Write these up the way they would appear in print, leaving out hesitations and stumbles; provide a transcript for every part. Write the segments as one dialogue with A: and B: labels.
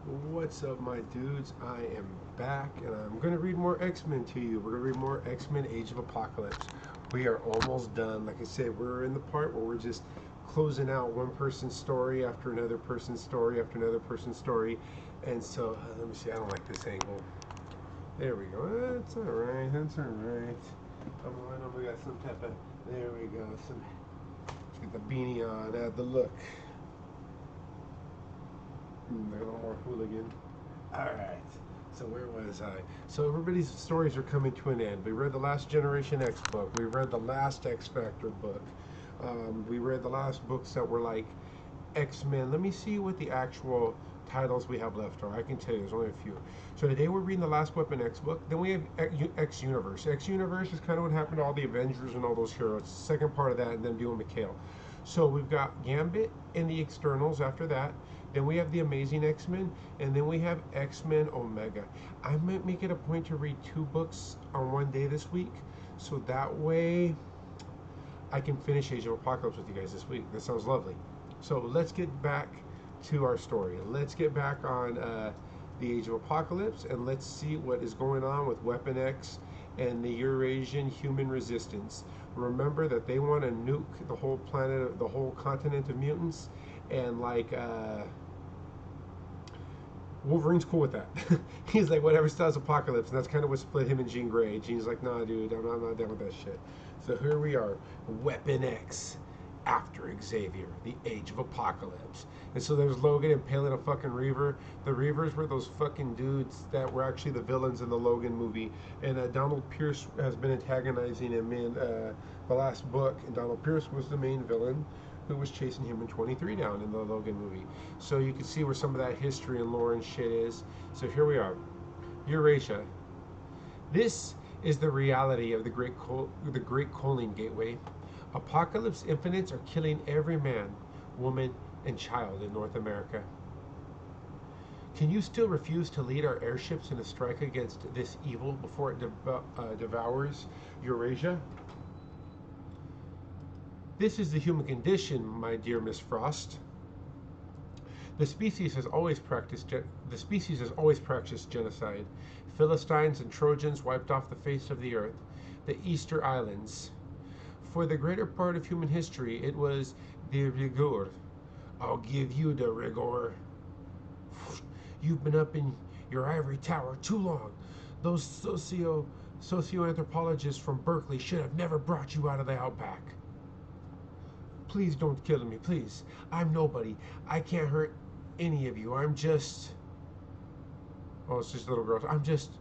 A: What's up, my dudes? I am back and I'm going to read more X-Men to you. We're going to read more X-Men Age of Apocalypse. We are almost done. Like I said, we're in the part where we're just closing out one person's story after another person's story after another person's story. And so, let me see, I don't like this angle. There we go. That's alright. That's alright. We got some type of. There we go. Let's get the beanie on. Add the look. A little more hooligan. Alright, so where was I? So everybody's stories are coming to an end. We read the last Generation X book. We read the last X Factor book. We read the last books that were like X-Men. Let me see what the actual titles we have left are. I can tell you there's only a few. So today we're reading the last Weapon X book. Then we have X Universe. X Universe is kind of what happened to all the Avengers and all those heroes. Second part of that, and then doing McHale. So we've got Gambit and the Externals after that. Then we have the Amazing X-Men, and then we have X-Men Omega. I might make it a point to read 2 books on one day this week, so that way I can finish Age of Apocalypse with you guys this week. That sounds lovely. So let's get back to our story. Let's get back on the Age of Apocalypse, and let's see what is going on with Weapon X and the Eurasian Human Resistance. Remember that they want to nuke the whole planet, the whole continent of mutants, and like Wolverine's cool with that. He's like, whatever starts Apocalypse, and that's kind of what split him and Jean Grey. Jean's like, nah, dude, I'm not down with that shit. So here we are, Weapon X, after Xavier, the Age of Apocalypse. And so there's Logan impaling a fucking Reaver. The Reavers were those fucking dudes that were actually the villains in the Logan movie. And Donald Pierce has been antagonizing him in the last book. And Donald Pierce was the main villain who was chasing him in 23 down in the Logan movie. So you can see where some of that history and lore and shit is. So here we are, Eurasia. This is the reality of the Great Choline Gateway. Apocalypse infinites are killing every man, woman, and child in North America. Can you still refuse to lead our airships in a strike against this evil before it devours Eurasia? This is the human condition, my dear Miss Frost. The species has always practiced genocide. Philistines and Trojans wiped off the face of the earth. The Easter Islands. For the greater part of human history, it was de rigueur. I'll give you the rigor. You've been up in your ivory tower too long. Those socioanthropologists from Berkeley should have never brought you out of the outback. Please don't kill me, please. I'm nobody. I can't hurt any of you. I'm just... Oh, it's just a little girl. I'm just...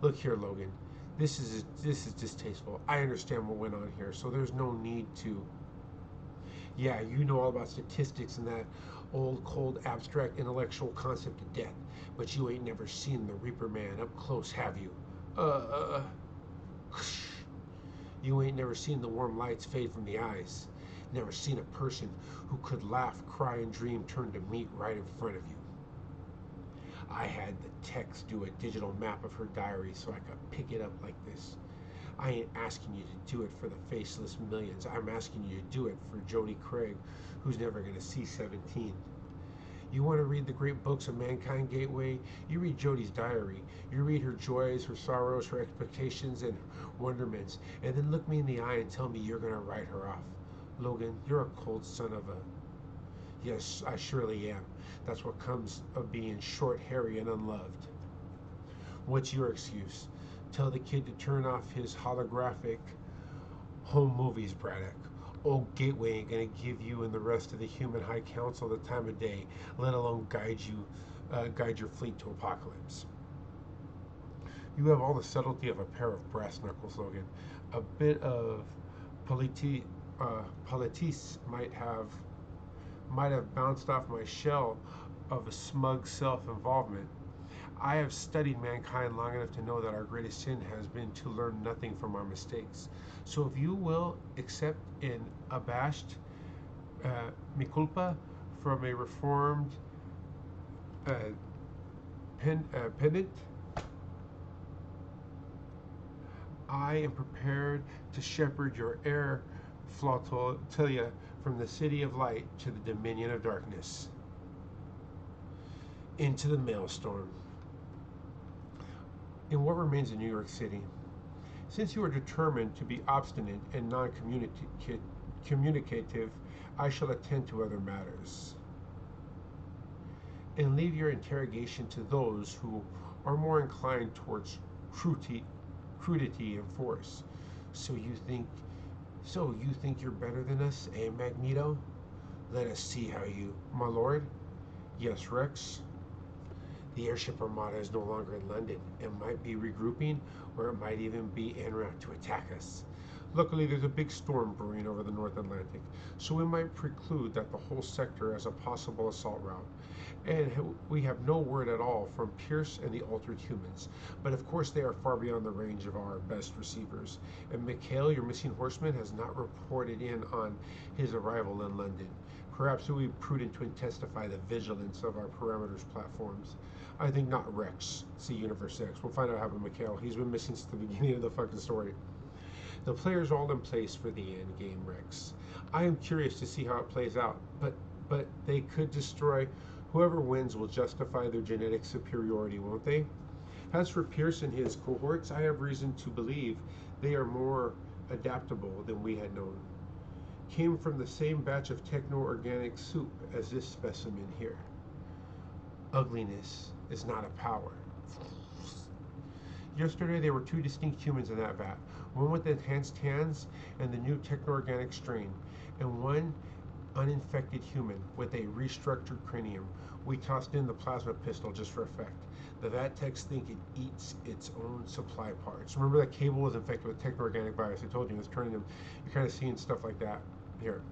A: Look here, Logan. This is distasteful. I understand what went on here, so there's no need to... Yeah, you know all about statistics and that old, cold, abstract, intellectual concept of death, but you ain't never seen the Reaper Man up close, have you? You ain't never seen the warm lights fade from the eyes. Never seen a person who could laugh, cry, and dream turn to meat right in front of you. I had the text do a digital map of her diary so I could pick it up like this. I ain't asking you to do it for the faceless millions. I'm asking you to do it for Jody Craig, who's never going to see 17. You want to read the great books of Mankind Gateway? You read Jody's diary. You read her joys, her sorrows, her expectations, and wonderments, and then look me in the eye and tell me you're going to write her off. Logan, you're a cold son of a... Yes, I surely am. That's what comes of being short, hairy, and unloved. What's your excuse? Tell the kid to turn off his holographic home movies, Braddock. Old Gateway ain't gonna give you and the rest of the human high council the time of day, let alone guide your fleet to Apocalypse. You have all the subtlety of a pair of brass knuckles, Logan. A bit of politis might have bounced off my shell of a smug self-involvement. I have studied mankind long enough to know that our greatest sin has been to learn nothing from our mistakes. So if you will accept an abashed mi culpa from a reformed pedant, I am prepared to shepherd your air flotilla from the city of light to the dominion of darkness. into the maelstrom. In what remains of New York City, since you are determined to be obstinate and non communicative, I shall attend to other matters, and leave your interrogation to those who are more inclined towards crudity and force. So you think you're better than us, eh, Magneto? Let us see how you, my lord. Yes, Rex. The airship armada is no longer in London. It might be regrouping, or it might even be en route to attack us. Luckily, there's a big storm brewing over the North Atlantic, so we might preclude that the whole sector as a possible assault route. And we have no word at all from Pierce and the altered humans, but of course they are far beyond the range of our best receivers. And Mikhail, your missing horseman, has not reported in on his arrival in London. Perhaps it would be prudent to intensify the vigilance of our parameters platforms. I think not Rex. See Universe X. We'll find out how about Mikhail. He's been missing since the beginning of the fucking story. The player's all in place for the end game, Rex. I am curious to see how it plays out, but they could destroy. Whoever wins will justify their genetic superiority, won't they? As for Pierce and his cohorts, I have reason to believe they are more adaptable than we had known. Came from the same batch of techno-organic soup as this specimen here. Ugliness is not a power. Yesterday there were two distinct humans in that vat, one with enhanced hands and the new techno-organic strain, and one uninfected human with a restructured cranium. We tossed in the plasma pistol just for effect. The vat techs think it eats its own supply parts. Remember that Cable was infected with techno-organic virus? I told you, it's turning him. You're kind of seeing stuff like that here.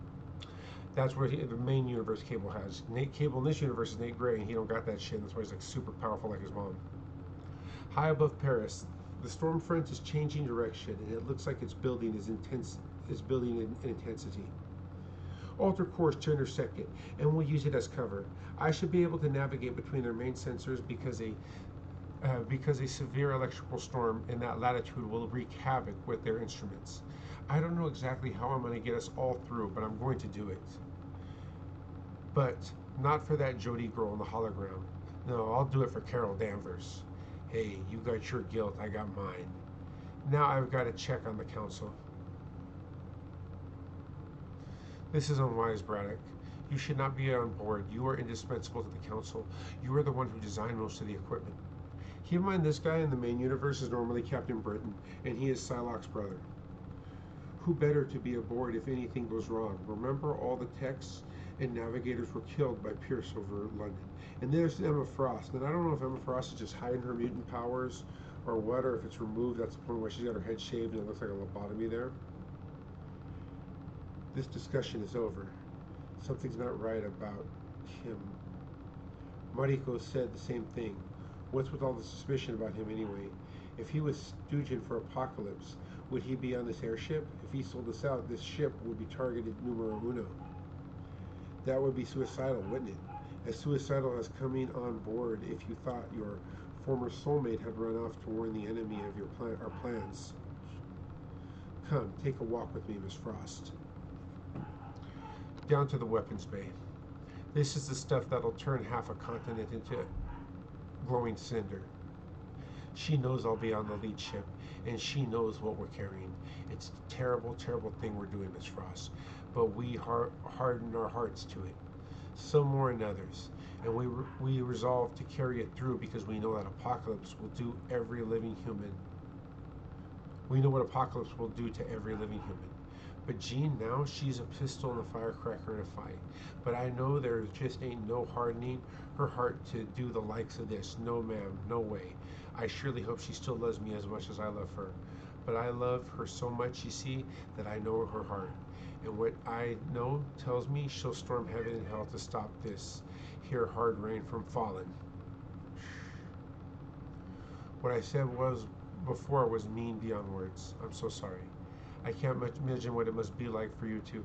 A: That's where the main universe Cable has. Nate Cable in this universe is Nate Gray, and he don't got that shit. That's why he's like super powerful like his mom. High above Paris, the storm front is changing direction, and it looks like it's building in intensity. Alter course to intersect it, and we'll use it as cover. I should be able to navigate between their main sensors because a severe electrical storm in that latitude will wreak havoc with their instruments. I don't know exactly how I'm going to get us all through, but I'm going to do it. But not for that Jody girl in the hologram. No, I'll do it for Carol Danvers. Hey, you got your guilt, I got mine. Now I've got to check on the council. This is unwise, Braddock. You should not be on board. You are indispensable to the council. You are the one who designed most of the equipment. Keep in mind, this guy in the main universe is normally Captain Britain, and he is Psylocke's brother. Who better to be aboard if anything goes wrong? Remember, all the techs and navigators were killed by Pierce over London. And there's Emma Frost. And I don't know if Emma Frost is just hiding her mutant powers or what, or if it's removed. That's the point where she's got her head shaved and it looks like a lobotomy there. This discussion is over. Something's not right about him. Mariko said the same thing. What's with all the suspicion about him anyway? If he was stooging for Apocalypse, would he be on this airship? If he sold us out, this ship would be targeted numero uno. That would be suicidal, wouldn't it? As suicidal as coming on board if you thought your former soulmate had run off to warn the enemy of our plans. Come, take a walk with me, Miss Frost. Down to the weapons bay. This is the stuff that'll turn half a continent into glowing cinder. She knows I'll be on the lead ship, and she knows what we're carrying. It's a terrible, terrible thing we're doing, Miss Frost, but we harden our hearts to it. Some more than others, and we resolve to carry it through because we know that Apocalypse will do every living human. We know what Apocalypse will do to every living human. But Jean now, she's a pistol and a firecracker in a fight. But I know there just ain't no hardening her heart to do the likes of this. No, ma'am, no way. I surely hope she still loves me as much as I love her. But I love her so much, you see, that I know her heart. And what I know tells me she'll storm heaven and hell to stop this here hard rain from falling. What I said before was mean beyond words. I'm so sorry. I can't imagine what it must be like for you too.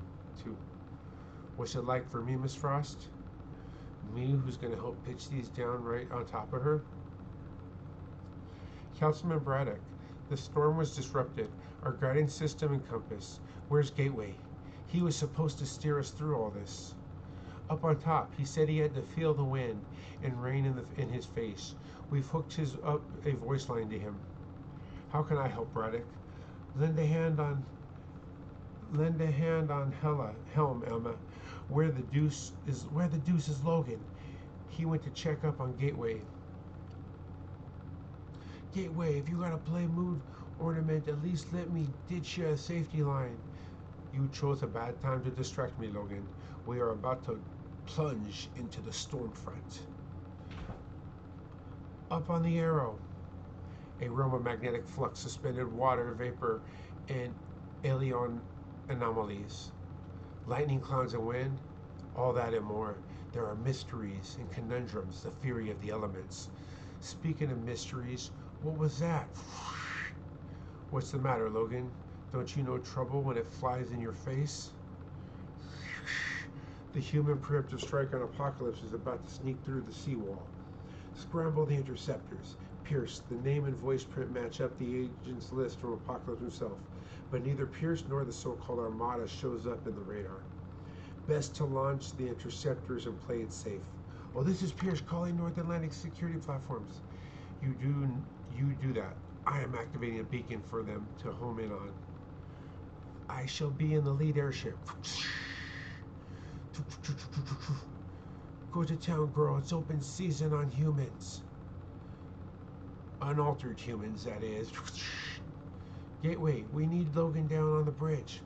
A: What's it like for me, Miss Frost? Me, who's going to help pitch these down right on top of her? Councilman Braddock, the storm was disrupted. Our guidance system and compass. Where's Gateway? He was supposed to steer us through all this. Up on top, he said he had to feel the wind and rain in his face. We've hooked his up a voice line to him. How can I help, Braddock? Lend a hand on helm, Emma. Where the deuce is Logan? He went to check up on Gateway. Gateway, if you got a play mood ornament, at least let me ditch you a safety line. You chose a bad time to distract me, Logan. We are about to plunge into the storm front. Up on the Arrow, a realm of magnetic flux, suspended water, vapor, and alien anomalies. Lightning, clouds, and wind, all that and more. There are mysteries and conundrums, the fury of the elements. Speaking of mysteries, what was that? What's the matter, Logan? Don't you know trouble when it flies in your face? The human preemptive strike on Apocalypse is about to sneak through the seawall. Scramble the interceptors. Pierce, the name and voice print match up the agent's list from Apocalypse himself, but neither Pierce nor the so-called Armada shows up in the radar. Best to launch the interceptors and play it safe. Oh, this is Pierce calling North Atlantic security platforms. You do that. I am activating a beacon for them to home in on. I shall be in the lead airship. Go to town, girl. It's open season on humans. Unaltered humans, that is. Gateway, we need Logan down on the bridge.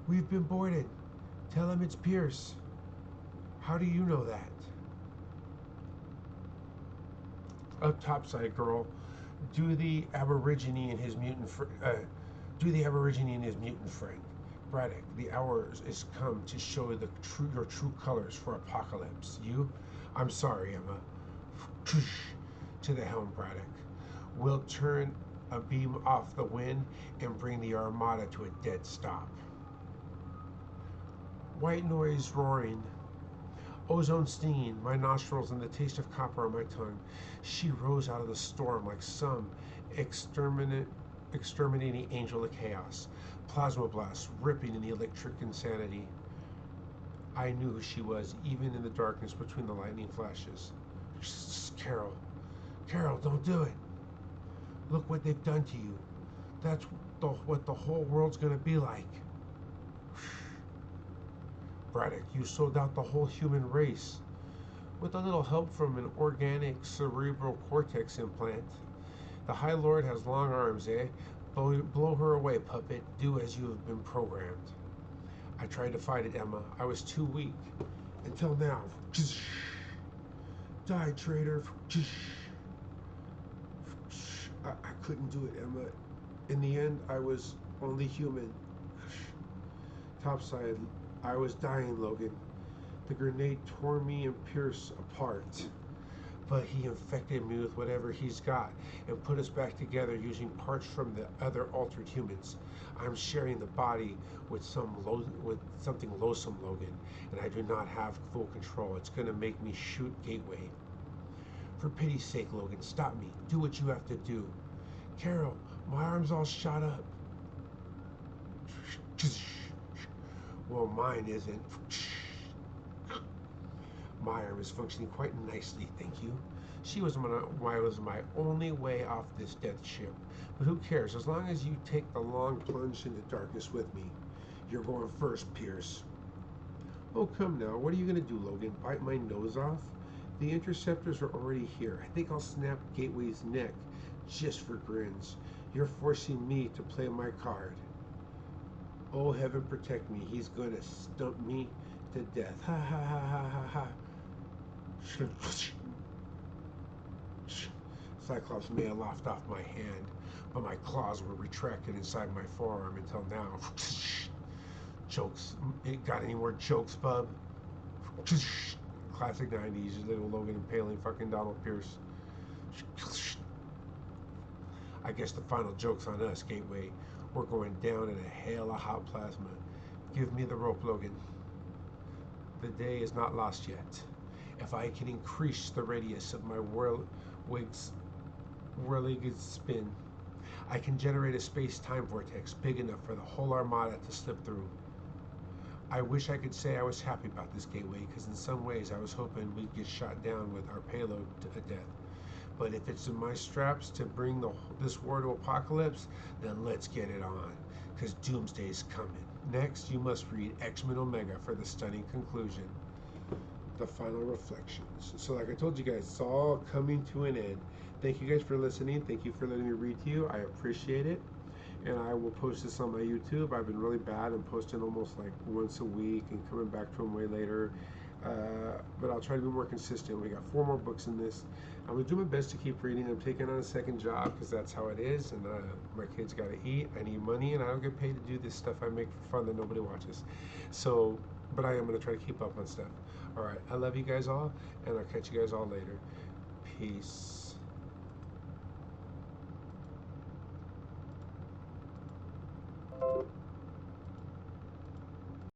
A: We've been boarded. Tell him it's Pierce. How do you know that? Up topside, girl. Do the Aborigine and his mutant friend. Braddock, the hour is come to show your true colors for Apocalypse. I'm sorry, Emma. To the helm, Braddock. We'll turn a beam off the wind and bring the Armada to a dead stop. White noise roaring. Ozone stinging, my nostrils and the taste of copper on my tongue. She rose out of the storm like some exterminating angel of chaos. Plasma blasts ripping in the electric insanity. I knew who she was, even in the darkness between the lightning flashes. Carol, don't do it. Look what they've done to you. That's what the whole world's gonna be like. Braddock, you sold out the whole human race. With a little help from an organic cerebral cortex implant. The High Lord has long arms, eh? Blow her away, puppet. Do as you have been programmed. I tried to fight it, Emma. I was too weak. Until now. Die, traitor. I couldn't do it, Emma. In the end, I was only human. Topside, I was dying, Logan. The grenade tore me and Pierce apart. But he infected me with whatever he's got and put us back together using parts from the other altered humans. I'm sharing the body with something loathsome, Logan, and I do not have full control. It's going to make me shoot Gateway. For pity's sake, Logan, stop me. Do what you have to do. Carol, my arm's all shot up. Well, mine isn't. My arm is functioning quite nicely, thank you. She was my only way off this death ship. But who cares, as long as you take the long plunge into darkness with me. You're going first, Pierce. Oh, come now. What are you going to do, Logan? Bite my nose off? The interceptors are already here. I think I'll snap Gateway's neck just for grins. You're forcing me to play my card. Oh, heaven protect me. He's going to stump me to death. Ha ha ha ha ha ha. Cyclops may have lopped off my hand, but my claws were retracted inside my forearm until now. Jokes. Ain't got any more jokes, bub? Classic 90s, little Logan impaling fucking Donald Pierce. I guess the final joke's on us, Gateway. We're going down in a hail of hot plasma. Give me the rope, Logan. The day is not lost yet. If I can increase the radius of my whirligig spin, I can generate a space-time vortex big enough for the whole Armada to slip through. I wish I could say I was happy about this gateway, because in some ways I was hoping we'd get shot down with our payload to death. But if it's in my straps to bring this war to apocalypse, then let's get it on, because doomsday's coming. Next, you must read X-Men Omega for the stunning conclusion, the final reflections. So like I told you guys, it's all coming to an end. Thank you guys for listening. Thank you for letting me read to you. I appreciate it. And I will post this on my YouTube. I've been really bad and posting almost like once a week and coming back to them way later. But I'll try to be more consistent. We got 4 more books in this. I'm going to do my best to keep reading. I'm taking on a second job because that's how it is. And my kids got to eat. I need money, and I don't get paid to do this stuff I make for fun that nobody watches. So, but I am going to try to keep up on stuff. All right. I love you guys all, and I'll catch you guys all later. Peace.